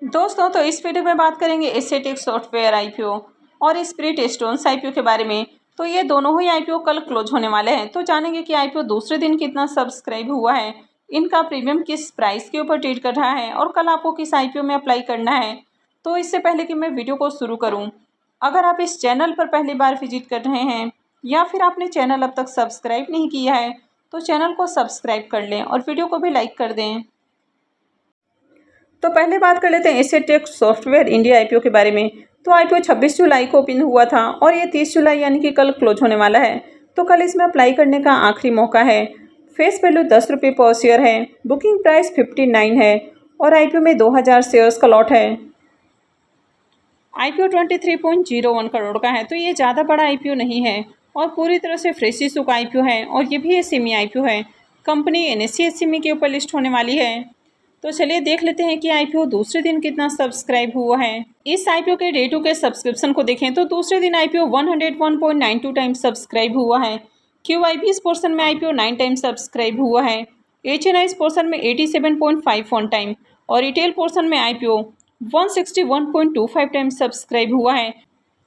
दोस्तों, तो इस वीडियो में बात करेंगे एसेटेक्स सॉफ्टवेयर आईपीओ और स्प्रिट स्टोन्स आईपीओ के बारे में। तो ये दोनों ही आईपीओ कल क्लोज होने वाले हैं। तो जानेंगे कि आईपीओ दूसरे दिन कितना सब्सक्राइब हुआ है, इनका प्रीमियम किस प्राइस के ऊपर ट्रेड कर रहा है और कल आपको किस आईपीओ में अप्लाई करना है। तो इससे पहले कि मैं वीडियो को शुरू करूँ, अगर आप इस चैनल पर पहली बार विजिट कर रहे हैं या फिर आपने चैनल अब तक सब्सक्राइब नहीं किया है तो चैनल को सब्सक्राइब कर लें और वीडियो को भी लाइक कर दें। तो पहले बात कर लेते हैं एसेटेक्स सॉफ्टवेयर इंडिया आईपीओ के बारे में। तो आईपीओ 26 जुलाई को ओपन हुआ था और ये 30 जुलाई यानी कि कल क्लोज होने वाला है। तो कल इसमें अप्लाई करने का आखिरी मौका है। फेस वैल्यू 10 रुपये पर शेयर है। बुकिंग प्राइस 59 है और आईपीओ में 2000 शेयर्स का लॉट है। आईपीओ 23.01 करोड़ का है। तो ये ज़्यादा बड़ा आईपीओ नहीं है और पूरी तरह से फ्रेश इशू का आईपीओ है और ये भी एसएमई आईपीओ है। कंपनी एनएससी एसएमई के ऊपर लिस्ट होने वाली है। तो चलिए देख लेते हैं कि आईपीओ दूसरे दिन कितना सब्सक्राइब हुआ है। इस आईपीओ के डे टू के सब्सक्रिप्शन को देखें तो दूसरे दिन आईपीओ 101.92 टाइम्स सब्सक्राइब हुआ है। क्यूआईबी इस पोर्शन में आईपीओ 9 टाइम सब्सक्राइब हुआ है। एचएनआई इस पोर्शन में 87.51 टाइम और रिटेल पोर्शन में आईपीओ 161.25 टाइम्स सब्सक्राइब हुआ है।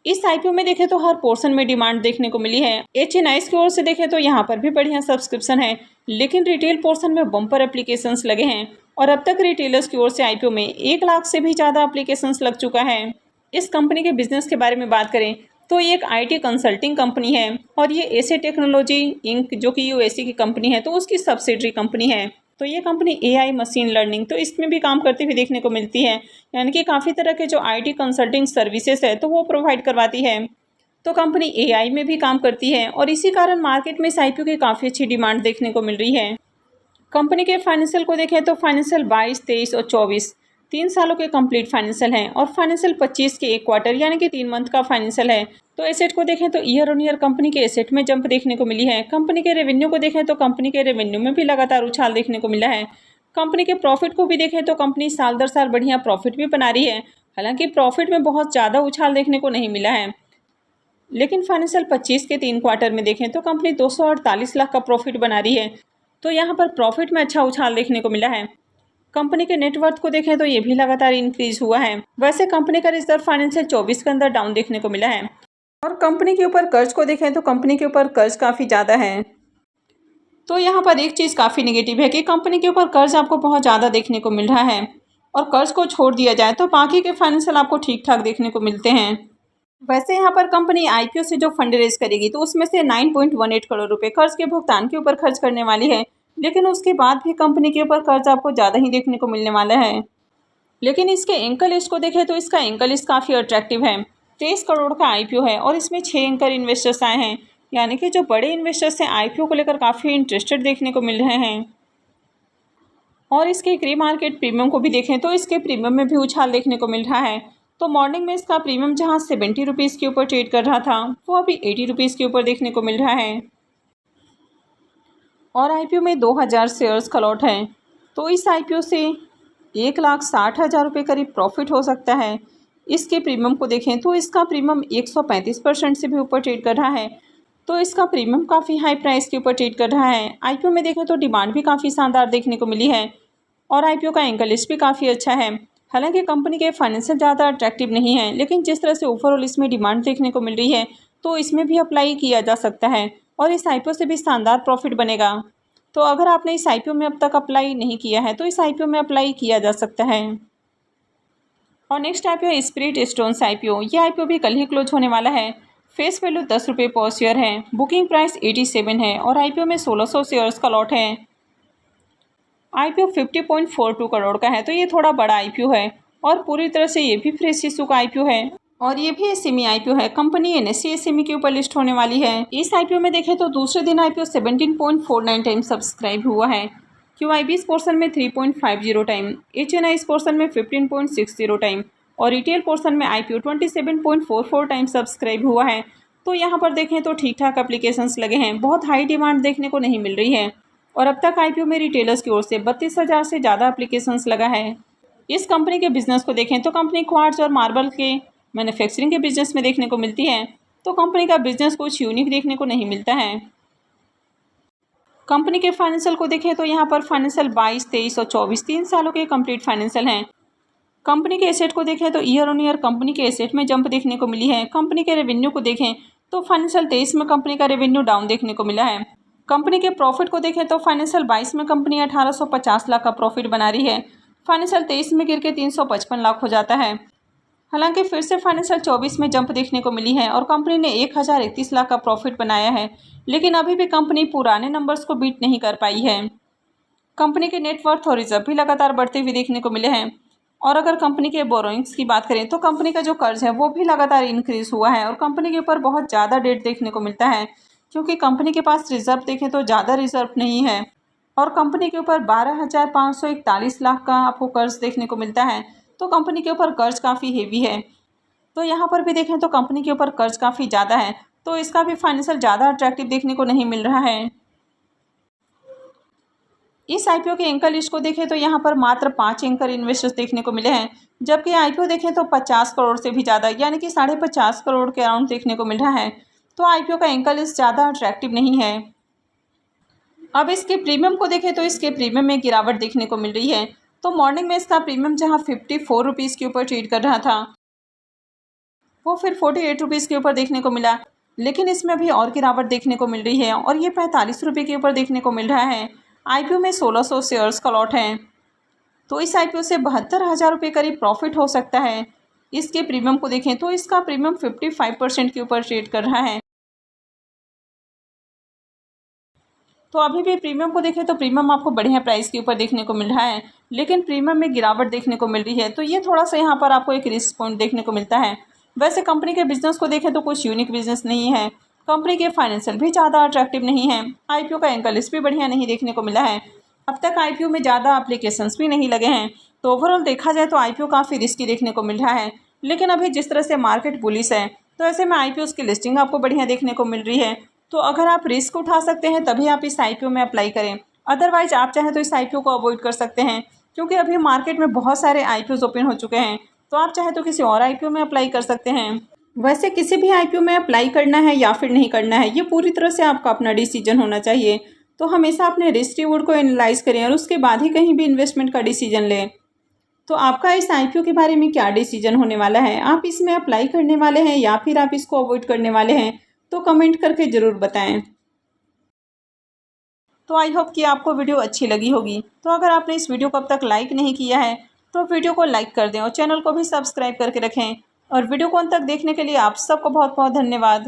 इस आईपीओ में देखें तो हर पोर्शन में डिमांड देखने को मिली है। एचएनआईस की ओर से देखें तो यहाँ पर भी बढ़िया सब्सक्रिप्शन है, लेकिन रिटेल पोर्शन में बम्पर एप्लीकेशंस लगे हैं और अब तक रिटेलर्स की ओर से आईपीओ में 1 लाख से भी ज़्यादा एप्लीकेशंस लग चुका है। इस कंपनी के बिजनेस के बारे में बात करें तो ये एक आईटी कंसल्टिंग कंपनी है और ये एसे टेक्नोलॉजी इंक जो कि यूएसए की कंपनी है तो उसकी सब्सिडरी कंपनी है। तो ये कंपनी एआई मशीन लर्निंग तो इसमें भी काम करती हुई देखने को मिलती है, यानी कि काफ़ी तरह के जो आईटी कंसल्टिंग सर्विसेज है तो वो प्रोवाइड करवाती है। तो कंपनी एआई में भी काम करती है और इसी कारण मार्केट में इस आईपीओ की काफ़ी अच्छी डिमांड देखने को मिल रही है। कंपनी के फाइनेंशियल को देखें तो फाइनेंशियल 22, 23 और 24 3 सालों के कंप्लीट फाइनेंशियल हैं और फाइनेंशियल 25 के 1 क्वार्टर यानी कि 3 मंथ का फाइनेंशियल है। तो एसेट को देखें तो ईयर ऑन ईयर कंपनी के एसेट में जंप देखने को मिली है। कंपनी के रेवेन्यू को देखें तो कंपनी के रेवेन्यू में भी लगातार उछाल देखने को मिला है। कंपनी के प्रॉफिट को भी देखें तो कंपनी साल दर साल बढ़िया प्रॉफिट भी बना रही है। हालांकि प्रॉफिट में बहुत ज़्यादा उछाल देखने को नहीं मिला है, लेकिन फाइनेंशियल 25 के 3 क्वार्टर में देखें तो कंपनी 248 लाख का प्रॉफिट बना रही है। तो यहाँ पर प्रॉफिट में अच्छा उछाल देखने को मिला है। कंपनी के नेटवर्थ को देखें तो ये भी लगातार इंक्रीज हुआ है। वैसे कंपनी का रिजर्व फाइनेंशियल 24 के अंदर डाउन देखने को मिला है और कंपनी के ऊपर कर्ज को देखें तो कंपनी के ऊपर कर्ज काफ़ी ज़्यादा है। तो यहाँ पर एक चीज़ काफ़ी नेगेटिव है कि कंपनी के ऊपर कर्ज आपको बहुत ज़्यादा देखने को मिल रहा है और कर्ज को छोड़ दिया जाए तो बाकी के फाइनेंशियल आपको ठीक ठाक देखने को मिलते हैं। वैसे यहाँ पर कंपनी आईपीओ से जो फंड रेज करेगी तो उसमें से 9.18 करोड़ रुपए कर्ज के भुगतान के ऊपर खर्च करने वाली है, लेकिन उसके बाद भी कंपनी के ऊपर कर्ज आपको ज़्यादा ही देखने को मिलने वाला है। लेकिन इसके एंकर लिस्ट को देखें तो इसका एंकर लिस्ट काफ़ी अट्रैक्टिव है। 23 करोड़ का आईपीओ है और इसमें 6 एंकर इन्वेस्टर्स आए हैं, यानी कि जो बड़े इन्वेस्टर्स हैं आईपीओ को लेकर काफ़ी इंटरेस्टेड देखने को मिल रहे हैं। और इसके प्री मार्केट प्रीमियम को भी देखें तो इसके प्रीमियम में भी उछाल देखने को मिल रहा है। तो मॉर्निंग में इसका प्रीमियम जहां 70 रुपीज़ के ऊपर ट्रेड कर रहा था वो अभी 80 रुपीज़ के ऊपर देखने को मिल रहा है और आईपीओ में 2000 शेयर्स का लॉट है। तो इस आईपीओ से 1,60,000 रुपये करीब प्रॉफिट हो सकता है। इसके प्रीमियम को देखें तो इसका प्रीमियम 135% से भी ऊपर ट्रेड कर रहा है। तो इसका प्रीमियम काफ़ी हाई प्राइस के ऊपर ट्रेड कर रहा है। आईपीओ में देखें तो डिमांड भी काफ़ी शानदार देखने को मिली है और आईपीओ का एंकर लिस्ट भी काफ़ी अच्छा है। हालांकि कंपनी के फाइनेंशियल ज़्यादा अट्रैक्टिव नहीं है, लेकिन जिस तरह से ओवरऑल इसमें डिमांड देखने को मिल रही है तो इसमें भी अप्लाई किया जा सकता है और इस आईपीओ से भी शानदार प्रॉफिट बनेगा। तो अगर आपने इस आईपीओ में अब तक अप्लाई नहीं किया है तो इस आईपीओ में अप्लाई किया जा सकता है। और नेक्स्ट आईपीओ है स्प्रिट स्टोन्स आईपीओ। ये आईपीओ भी कल ही क्लोज होने वाला है। फेस वैल्यू 10 रुपये पर शेयर है। बुकिंग प्राइस 87 है और आईपीओ में 1600 शेयर्स का लॉट है। आईपीओ 50.42 करोड़ का है। तो ये थोड़ा बड़ा आईपीओ है और पूरी तरह से ये भी फ्रेश इशू का आईपीओ है और ये भी एसएमई आईपीओ है। कंपनी एनएससी एसएमई के ऊपर लिस्ट होने वाली है। इस आईपीओ में देखें तो दूसरे दिन आईपीओ 17.49 टाइम सब्सक्राइब हुआ है। क्यूआईबी इस पोर्शन में 3.50 टाइम, एचएनआई इस पोर्शन में 15.60 टाइम और रिटेल पोर्शन में आईपीओ 27.44 टाइम सब्सक्राइब हुआ है। तो यहाँ पर देखें तो ठीक ठाक एप्लीकेशंस लगे हैं, बहुत हाई डिमांड देखने को नहीं मिल रही है और अब तक आईपीओ में रिटेलर्स की ओर से 32,000 से ज़्यादा एप्लीकेशंस लगा है। इस कंपनी के बिजनेस को देखें तो कंपनी क्वार्ट्ज और मार्बल के मैन्युफैक्चरिंग के बिजनेस में देखने को मिलती है। तो कंपनी का बिजनेस कुछ यूनिक देखने को नहीं मिलता है। कंपनी के फाइनेंशियल को देखें तो यहाँ पर फाइनेंशियल 22, 23 और 24 3 सालों के कंप्लीट फाइनेंशियल हैं कंपनी के एसेट को देखें तो ईयर ऑन ईयर कंपनी के एसेट में जंप देखने को मिली है। कंपनी के रेवेन्यू को देखें तो फाइनेंशियल 23 में कंपनी का रेवेन्यू डाउन देखने को मिला है। कंपनी के प्रॉफिट को देखें तो फाइनेंशियल 22 में कंपनी 1850 लाख का प्रॉफिट बना रही है। फाइनेंशियल 23 में गिर के 355 लाख हो जाता है। हालांकि फिर से फाइनेंशियल 24 में जंप देखने को मिली है और कंपनी ने 1031 लाख का प्रॉफिट बनाया है, लेकिन अभी भी कंपनी पुराने नंबर्स को बीट नहीं कर पाई है। कंपनी के नेटवर्थ और रिजर्व भी लगातार बढ़ते हुए देखने को मिले हैं। और अगर कंपनी के बोरोइंग्स की बात करें तो कंपनी का जो कर्ज है वो भी लगातार इंक्रीज हुआ है और कंपनी के ऊपर बहुत ज़्यादा डेट देखने को मिलता है, क्योंकि कंपनी के पास रिजर्व देखें तो ज़्यादा रिजर्व नहीं है और कंपनी के ऊपर 12,541 लाख का आपको कर्ज देखने को मिलता है। तो कंपनी के ऊपर कर्ज काफ़ी हेवी है। तो यहाँ पर भी देखें तो कंपनी के ऊपर कर्ज काफ़ी ज़्यादा है, तो इसका भी फाइनेंशियल ज़्यादा अट्रैक्टिव देखने को नहीं मिल रहा है। इस आईपीओ के एंकर लिस्ट को देखें तो यहाँ पर मात्र 5 एंकर इन्वेस्टर्स देखने को मिले हैं, जबकि आईपीओ देखें तो 50 करोड़ से भी ज़्यादा यानी कि 50.5 करोड़ के अराउंड देखने को मिल रहा है। तो आईपीओ का एंकर लिस्ट ज़्यादा अट्रैक्टिव नहीं है। अब इसके प्रीमियम को देखें तो इसके प्रीमियम में गिरावट देखने को मिल रही है। तो मॉर्निंग में इसका प्रीमियम जहाँ 54 रुपीज़ के ऊपर ट्रेड कर रहा था वो फिर 48 रुपीज़ के ऊपर देखने को मिला, लेकिन इसमें अभी और गिरावट देखने को मिल रही है और ये 45 रुपये के ऊपर देखने को मिल रहा है। आईपीओ में 1600 शेयर्स का लॉट है, तो इस आईपीओ से 72,000 रुपये करीब प्रॉफिट हो सकता है। इसके प्रीमियम को देखें तो इसका प्रीमियम 55% के ऊपर ट्रेड कर रहा है। तो अभी भी प्रीमियम को देखें तो प्रीमियम आपको बढ़िया प्राइस के ऊपर देखने को मिल रहा है, लेकिन प्रीमियम में गिरावट देखने को मिल रही है। तो ये थोड़ा सा यहाँ पर आपको एक रिस्क पॉइंट देखने को मिलता है। वैसे कंपनी के बिजनेस को देखें तो कुछ यूनिक बिजनेस नहीं है। कंपनी के फाइनेंशियल भी ज़्यादा अट्रैक्टिव नहीं है। आईपीओ का एंकर लिस्ट भी बढ़िया नहीं देखने को मिला है। अब तक आईपीओ में ज़्यादा एप्लीकेशंस भी नहीं लगे हैं। तो ओवरऑल देखा जाए तो आईपीओ काफ़ी रिस्की देखने को मिल रहा है, लेकिन अभी जिस तरह से मार्केट बुलिश है तो ऐसे में आईपीओ की लिस्टिंग आपको बढ़िया देखने को मिल रही है। तो अगर आप रिस्क उठा सकते हैं तभी आप इस आईपीओ में अप्लाई करें, अदरवाइज आप चाहें तो इस आईपीओ को अवॉइड कर सकते हैं, क्योंकि अभी मार्केट में बहुत सारे आईपीओ ओपन हो चुके हैं। तो आप चाहे तो किसी और आईपीओ में अप्लाई कर सकते हैं। वैसे किसी भी आईपीओ में अप्लाई करना है या फिर नहीं करना है, ये पूरी तरह से आपका अपना डिसीजन होना चाहिए। तो हमेशा अपने रिस्क रिवॉर्ड को एनालाइज करें और उसके बाद ही कहीं भी इन्वेस्टमेंट का डिसीजन लें। तो आपका इस आईपीओ के बारे में क्या डिसीजन होने वाला है? आप इसमें अप्लाई करने वाले हैं या फिर आप इसको अवॉइड करने वाले हैं? तो कमेंट करके ज़रूर बताएं। तो आई होप कि आपको वीडियो अच्छी लगी होगी। तो अगर आपने इस वीडियो को अब तक लाइक नहीं किया है तो वीडियो को लाइक कर दें और चैनल को भी सब्सक्राइब करके रखें। और वीडियो को अंत तक देखने के लिए आप सबको बहुत बहुत धन्यवाद।